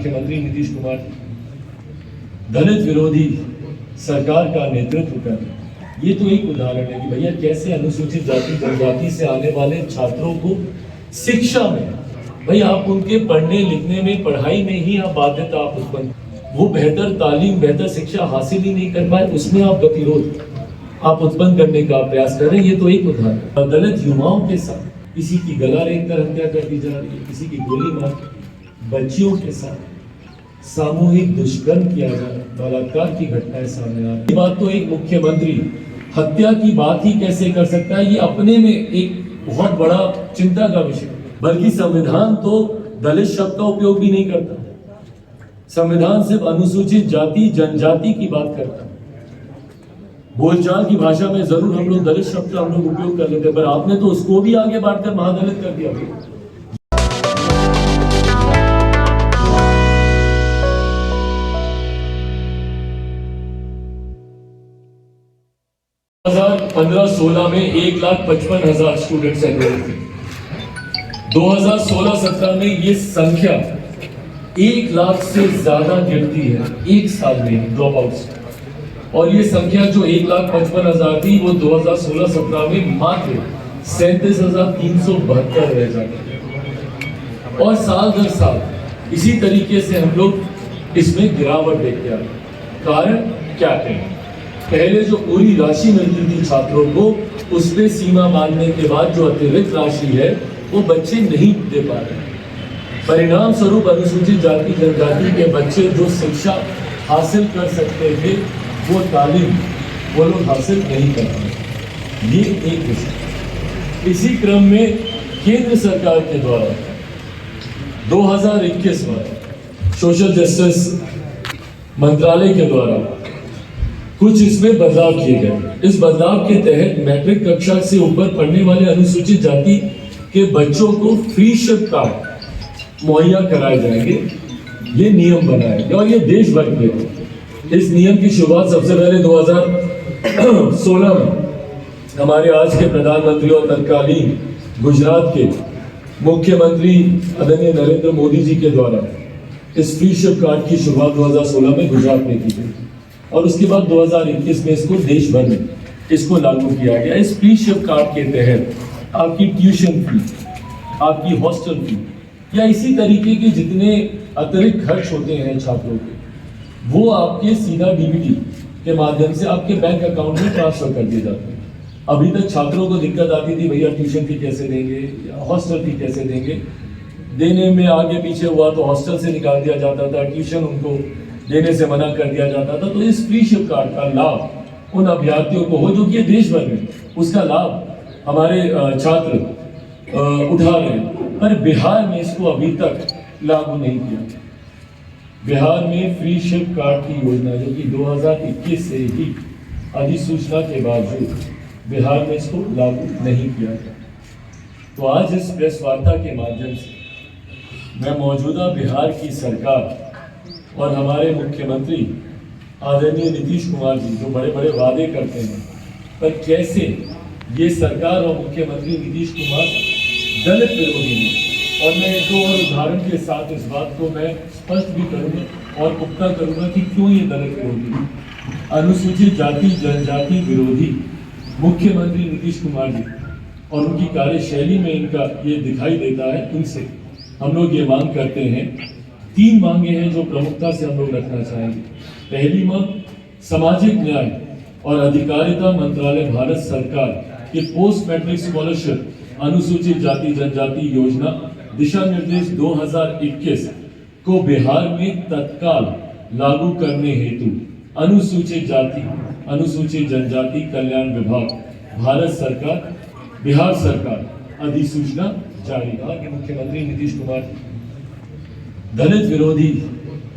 मुख्यमंत्री नीतीश कुमार दलित विरोधी सरकार का नेतृत्व कर रहे हैं। ये तो एक उदाहरण है कि भैया कैसे अनुसूचित जाति जनजाति से आने वाले छात्रों को शिक्षा में, भाई आप उनके पढ़ने लिखने में, पढ़ाई में ही आप बाध्यता आप उत्पन्न, वो बेहतर तालीम बेहतर शिक्षा हासिल ही नहीं कर पाए, उसमें आप गतिरोध आप उत्पन्न करने का प्रयास कर रहे हैं। ये तो एक उदाहरण। दलित युवाओं के साथ किसी की गला रेंग कर हत्या कर दी जा रही है, किसी की गोली मार, बच्चियों के साथ सामूहिक दुष्कर्म किया जा रहा है, बलात्कार की घटनाएं सामने आ रही है। ये बात तो एक मुख्यमंत्री हत्या की बात ही कैसे कर सकता है, ये अपने में एक बहुत बड़ा चिंता का विषय। बल्कि संविधान तो दलित शब्द का उपयोग भी नहीं करता, संविधान सिर्फ अनुसूचित जाति जनजाति की बात करता है। बोलचाल की भाषा में जरूर हम लोग दलित शब्द का हम लोग उपयोग कर लेते, पर आपने तो उसको भी आगे बढ़कर महादलित कर दिया। 2015-16 में 1,55,000 स्टूडेंट्स एनरोल थे। 2016-17 में ये संख्या 1 लाख से ज्यादा गिरती है एक साल में ड्रॉप आउट्स, और ये संख्या जो 1,55,000 थी वो 2016-17 में मात्र 37,372 रह जाती, और साल दर साल इसी तरीके से हम लोग इसमें गिरावट देखते आ रहे हैं। कारण क्या कहें, पहले जो पूरी राशि मिलती थी छात्रों को, उस पे सीमा बांधने के बाद जो अतिरिक्त राशि है वो बच्चे नहीं दे पा रहे। परिणाम स्वरूप अनुसूचित जाति जनजाति के बच्चे जो शिक्षा हासिल कर सकते थे वो तालीम वो लोग हासिल नहीं कर पाए। ये एक विषय। इसी क्रम में केंद्र सरकार के द्वारा 2021 में सोशल जस्टिस मंत्रालय के द्वारा कुछ इसमें बदलाव किए गए। इस बदलाव के तहत मैट्रिक कक्षा से ऊपर पढ़ने वाले अनुसूचित जाति के बच्चों को फ्री शिप कार्ड मुहैया कराए जाएंगे। ये नियम बनाया गया और ये देश भर में इस नियम की शुरुआत सबसे पहले 2016 में हमारे आज के प्रधानमंत्री और तत्कालीन गुजरात के मुख्यमंत्री आदरणीय नरेंद्र मोदी जी के द्वारा इस फ्री शिप कार्ड की शुरुआत 2016 में गुजरात में की गई, और उसके बाद 2021 में इसको देश भर में इसको लागू किया गया। इस फ्री शिप कार्ड के तहत आपकी ट्यूशन फी, आपकी हॉस्टल फी या इसी तरीके के जितने अतिरिक्त खर्च होते हैं छात्रों के, वो आपके सीधा डीबीटी के माध्यम से आपके बैंक अकाउंट में ट्रांसफर कर दिए जाते हैं। अभी तक छात्रों को दिक्कत आती थी, भैया ट्यूशन फी कैसे देंगे या हॉस्टल फी कैसे देंगे, देने में आगे पीछे हुआ तो हॉस्टल से निकाल दिया जाता था, ट्यूशन उनको देने से मना कर दिया जाता था। तो इस फ्री शिप कार्ड का लाभ उन अभ्यर्थियों को हो जो कि देश भर में उसका लाभ हमारे छात्र उठा रहे हैं, पर बिहार में इसको अभी तक लागू नहीं किया। बिहार में फ्री शिप कार्ड की योजना जो कि 2021 से ही अधिसूचना के बावजूद बिहार में इसको लागू नहीं किया गया। तो आज इस प्रेस वार्ता के माध्यम से मैं मौजूदा बिहार की सरकार और हमारे मुख्यमंत्री आदरणीय नीतीश कुमार जी जो बड़े बड़े वादे करते हैं, पर कैसे ये सरकार और मुख्यमंत्री नीतीश कुमार दलित विरोधी है। और मैं एक दो और उदाहरण के साथ इस बात को मैं स्पष्ट भी करूँगा और पुख्ता करूँगा कि क्यों ये दलित विरोधी है। अनुसूचित जाति जनजाति विरोधी मुख्यमंत्री नीतीश कुमार जी और उनकी कार्यशैली में इनका ये दिखाई देता है। उनसे हम लोग ये मांग करते हैं, 3 मांगे हैं जो प्रमुखता से हम लोग रखना चाहेंगे। पहली मांग, सामाजिक न्याय और अधिकारिता मंत्रालय भारत सरकार के पोस्ट मैट्रिक स्कॉलरशिप अनुसूचित जाति जनजाति योजना दिशा निर्देश 2021 को बिहार में तत्काल लागू करने हेतु अनुसूचित जाति अनुसूचित जनजाति कल्याण विभाग भारत सरकार बिहार सरकार अधिसूचना जारी कहा कि मुख्यमंत्री नीतीश कुमार दलित विरोधी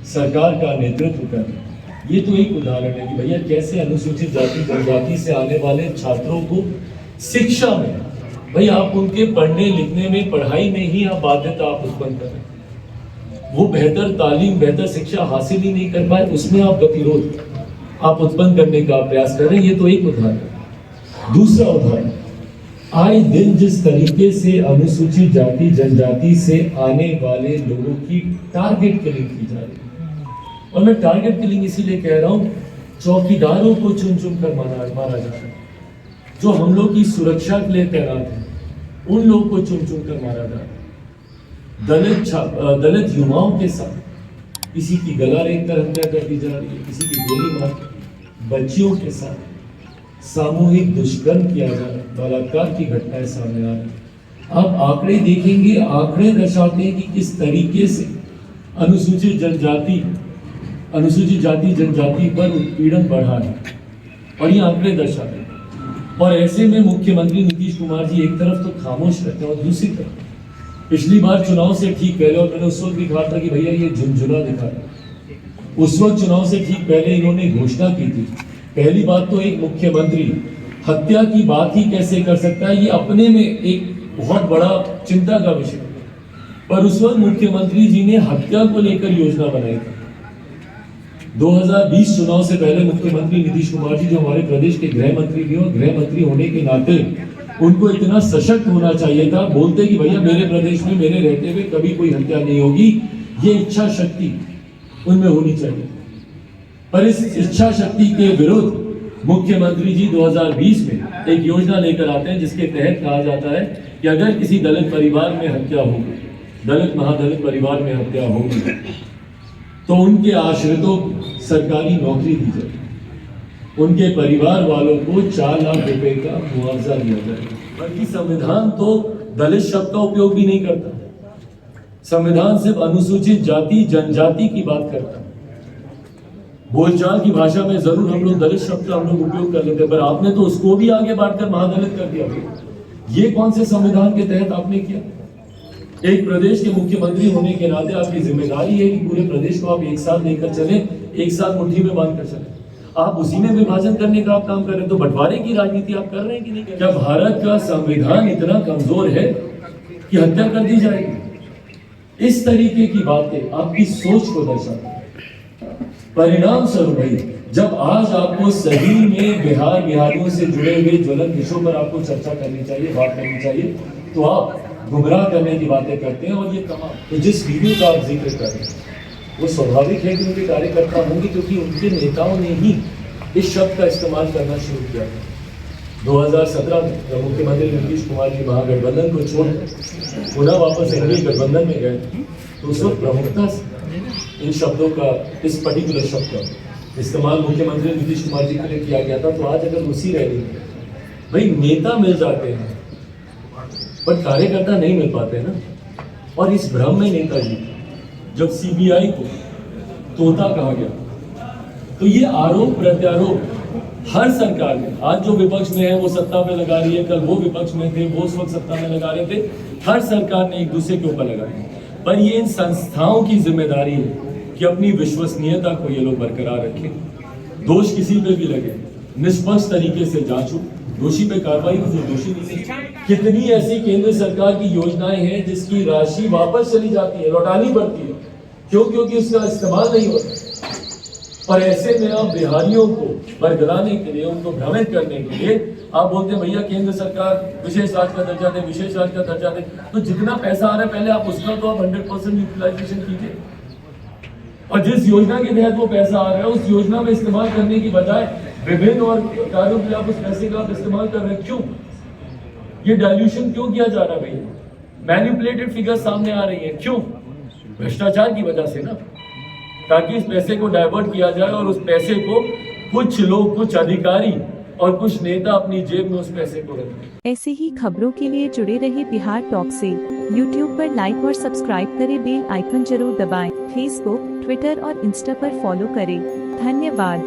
सरकार का नेतृत्व कर रहे हैं। ये तो एक उदाहरण है कि भैया कैसे अनुसूचित जाति जनजाति से आने वाले छात्रों को शिक्षा में, भाई आप उनके पढ़ने लिखने में पढ़ाई में ही आप बाध्यता आप उत्पन्न कर रहे हैं, वो बेहतर तालीम बेहतर शिक्षा हासिल ही नहीं कर पाए, उसमें आप गतिरोध आप उत्पन्न करने का प्रयास कर रहे हैं। ये तो एक उदाहरण है। दूसरा उदाहरण, आए दिन जिस तरीके से अनुसूचित जाति जनजाति से आने वाले लोगों की टारगेट किलिंग की जा रही है, और मैं टारगेट किलिंग इसीलिए कह रहा हूं, चौकीदारों को चुन चुन कर मारा जा रहा है, जो हम लोग की सुरक्षा के लिए तैनात है उन लोगों को चुन चुन कर मारा जा रहा है। दलित युवाओं के साथ किसी की गला रेंग कर हत्या कर दी जा रही है, किसी की गोली मार, बच्चियों के साथ सामूहिक दुष्कर्म किया जा रहा है, बलात्कार की घटनाएं सामने आ रही है। आप आंकड़े देखेंगे, आंकड़े दर्शाते हैं कि किस तरीके से अनुसूचित जाति जनजाति पर उत्पीड़न बढ़ा है, और ये आंकड़े दर्शाते हैं। और ऐसे में मुख्यमंत्री नीतीश कुमार जी एक तरफ तो खामोश रहते हैं और दूसरी तरफ पिछली बार चुनाव से ठीक पहले, और मैंने उस वक्त भी कहा था कि भैया ये झुंझुना दिखा रहा है, उस वक्त चुनाव से ठीक पहले इन्होंने घोषणा की थी। पहली बात तो एक मुख्यमंत्री हत्या की बात ही कैसे कर सकता है, ये अपने में एक बहुत बड़ा चिंता का विषय। पर उस वक्त मुख्यमंत्री जी ने हत्या को लेकर योजना बनाई थी। 2020 चुनाव से पहले मुख्यमंत्री नीतीश कुमार जी, जो हमारे प्रदेश के गृह मंत्री भी, और गृह मंत्री होने के नाते उनको इतना सशक्त होना चाहिए था, बोलते कि भैया मेरे प्रदेश में मेरे रहते हुए कभी कोई हत्या नहीं होगी, ये इच्छा शक्ति उनमें होनी चाहिए। पर इस इच्छा शक्ति के विरुद्ध मुख्यमंत्री जी 2020 में एक योजना लेकर आते हैं, जिसके तहत कहा जाता है कि अगर किसी दलित परिवार में हत्या होगी, दलित महादलित परिवार में हत्या होगी, तो उनके आश्रितों को सरकारी नौकरी दी जाए, उनके परिवार वालों को 4 लाख रुपए का मुआवजा दिया जाए। बल्कि संविधान तो दलित शब्द का उपयोग भी नहीं करता, संविधान सिर्फ अनुसूचित जाति जनजाति की बात करता है। बोलचाल की भाषा में जरूर हम लोग दलित शब्द का हम लोग उपयोग कर लेते हैं, पर आपने तो उसको भी आगे बढ़कर महादलित कर दिया। ये कौन से संविधान के तहत आपने किया? एक प्रदेश के मुख्यमंत्री होने के नाते आपकी जिम्मेदारी है कि पूरे प्रदेश को आप एक साथ लेकर चले, एक साथ मुट्ठी में बांध कर चले। आप उसी में विभाजन करने का आप काम कर रहे हैं, तो बंटवारे की राजनीति आप कर रहे हैं कि नहीं? क्या भारत का संविधान इतना कमजोर है कि हत्या कर दी जाएगी? इस तरीके की बातें आपकी सोच को दर्शाती है। परिणाम स्वरूप भाई, जब आज आपको सही में बिहारियों से जुड़े हुए ज्वलंत विषयों पर आपको चर्चा करनी चाहिए, बात करनी चाहिए, तो आप गुमराह करने की बातें करते हैं। और ये तमाम तो जिस वीडियो का आप जिक्र कर रहे हैं, वो स्वाभाविक है कि उनके कार्यकर्ता होंगे, क्योंकि उनके नेताओं ने ही इस शब्द का इस्तेमाल करना शुरू किया था। 2017 में जब मुख्यमंत्री नीतीश कुमार जी महागठबंधन को छोड़ पुनः वापस एनडीए गठबंधन में गए, तो उस वक्त प्रमुखता से इन शब्दों का, इस पर्टिकुलर शब्द का इस्तेमाल मुख्यमंत्री नीतीश कुमार जी के लिए किया गया था। तो आज अगर उसी रैली में भाई नेता मिल जाते हैं पर कार्यकर्ता नहीं मिल पाते ना, और इस भ्रम में नेताजी जब सीबीआई को तोता कहा गया, तो ये आरोप प्रत्यारोप हर सरकार में, आज जो विपक्ष में है वो सत्ता पे लगा रही है, कल वो विपक्ष में थे वो उस वक्त सत्ता में लगा रहे थे, हर सरकार ने एक दूसरे के ऊपर लगाई। पर ये इन संस्थाओं की जिम्मेदारी है कि अपनी विश्वसनीयता को ये लोग बरकरार रखें। दोष किसी पे भी लगे, निष्पक्ष तरीके से जांचो, दोषी पे कार्रवाई हो, जो दोषी नहीं। कितनी ऐसी केंद्र सरकार की योजनाएं हैं जिसकी राशि वापस चली जाती है, लौटानी पड़ती है, क्योंकि उसका इस्तेमाल नहीं होता। और ऐसे में आप बिहारियों को बरगलाने के लिए, उनको भ्रमित करने के लिए आप बोलते हैं भैया केंद्र सरकार विशेष राज्य का दर्जा दे, विशेष राज्य का दर्जा दे। तो जितना पैसा आ रहा है पहले आप उसका तो आप 100% यूटिलाइजेशन कीजिए, और जिस योजना के तहत वो पैसा आ रहा है उस योजना में इस्तेमाल करने की बजाय विभिन्न और कार्यों के लिए आप उस पैसे का आप इस्तेमाल कर रहे हैं। क्यों ये डाइल्यूशन क्यों किया जा रहा है भैया? मैनिपुलेटेड फिगर सामने आ रही है, क्यों? भ्रष्टाचार की वजह से ना, ताकि इस पैसे को डाइवर्ट किया जाए और उस पैसे को कुछ लोग, कुछ अधिकारी और कुछ नेता अपनी जेब में उस पैसे को रखें। ऐसे ही खबरों के लिए जुड़े रहिए बिहार टॉक से। यूट्यूब पर लाइक और सब्सक्राइब करें, बेल आइकन जरूर दबाएं। फेसबुक, ट्विटर और इंस्टा पर फॉलो करें। धन्यवाद।